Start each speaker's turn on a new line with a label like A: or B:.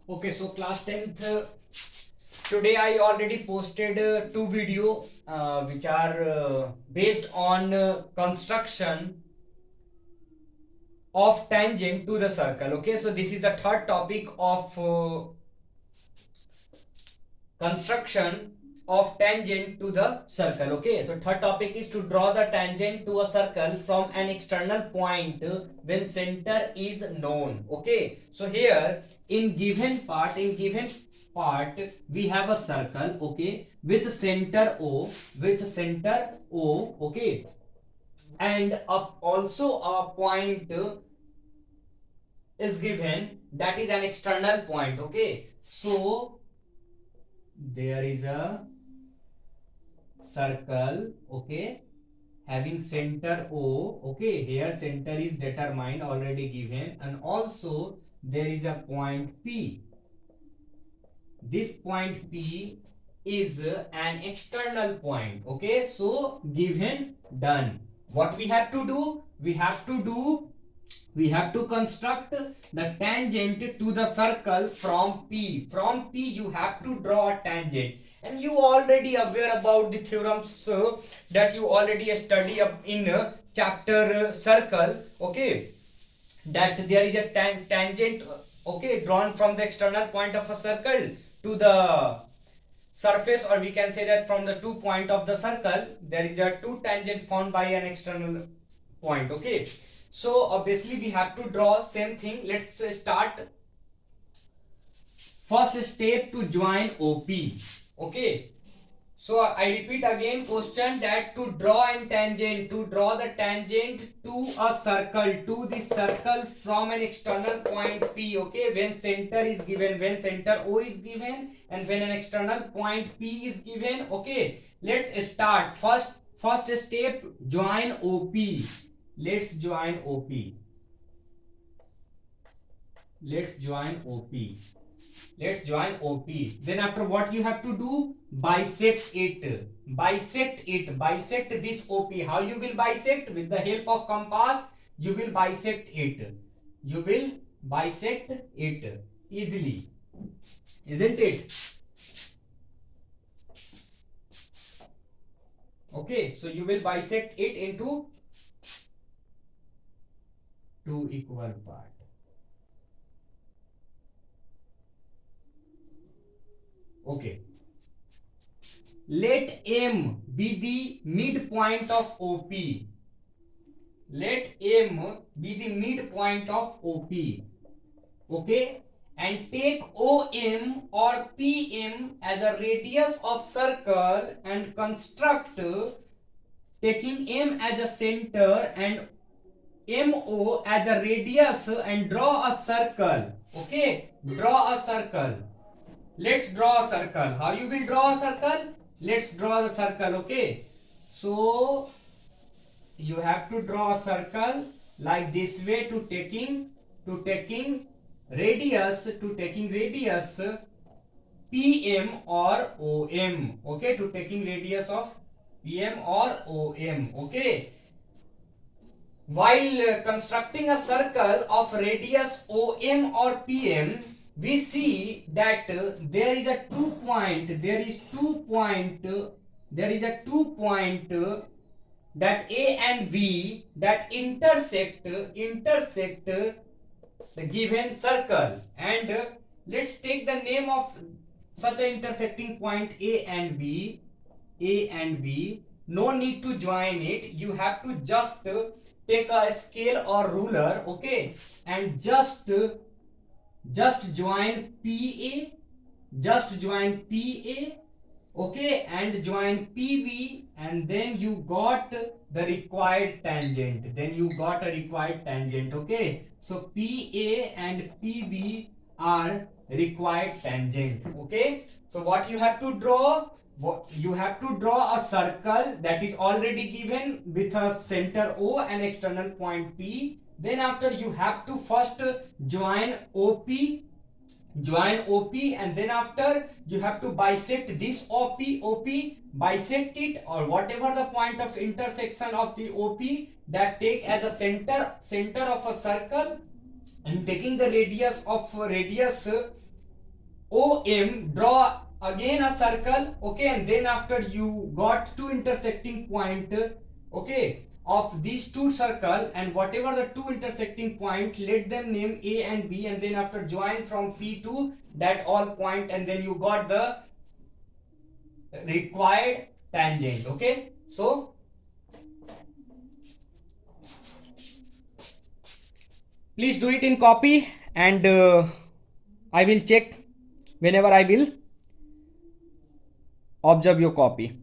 A: Okay, so class 10th, today I already posted two video which are based on construction of tangent to the circle. Okay, so this is the third topic of construction of tangent to the circle. Okay, so third topic is to draw the tangent to a circle from an external point when center is known. Okay, so here in given part we have a circle, okay, with center O, okay, and also a point is given, that is an external point. Okay, so there is a circle, okay, having center O. Okay, here center is determined, already given, and also there is a point P. This point P is an external point. Okay, so given, done. What we have to do? We have to construct the tangent to the circle from P. From P you have to draw a tangent, and you already aware about the theorems that you already study up in chapter circle. Okay, that there is a tangent, okay, drawn from the external point of a circle to the surface, or we can say that from the 2 point of the circle there is a two tangent formed by an external point. Okay, so obviously we have to draw same thing. Let's start. First step to join OP. Okay, so I repeat again question, that to draw the tangent to a circle, to the circle from an external point P. Okay, when center is given, when center O is given, and when an external point P is given. Okay, let's start. First step, join OP. Let's join OP. Let's join OP. Let's join OP. Then after, what you have to do? Bisect it. Bisect this OP. How you will bisect? With the help of compass you will bisect it. You will bisect it easily, isn't it? Okay, so you will bisect it into two equal parts. Okay, let M be the midpoint of OP. Let M be the midpoint of OP. Okay, and take OM or PM as a radius of circle and construct, taking M as a center and MO as a radius, and draw a circle. Okay, draw a circle. Let's draw a circle. How you will draw a circle? Let's draw the circle. Okay, so you have to draw a circle like this way, to taking radius PM or OM. Okay, to taking radius of PM or OM. Okay, while constructing a circle of radius OM or PM, we see that there is a 2 point, that A and B, that intersect the given circle. And let's take the name of such an intersecting point, A and B. No need to join it. You have to just take a scale or ruler, okay, and just join PA, okay, and join PB, and then you got the required tangent. Okay, so PA and PB are required tangent. Okay, so what you have to draw? You have to draw a circle that is already given with a center O and external point P. Then after, you have to first join OP, and then after you have to bisect this OP, bisect it, or whatever the point of intersection of the OP, that take as a center of a circle, and taking the radius OM, draw again a circle, okay, and then after you got two intersecting point, okay, of these two circle, and whatever the two intersecting point, let them name A and B, and then after join from P to that all point, and then you got the required tangent. Okay, so please do it in copy, and I will check whenever I will observe your copy.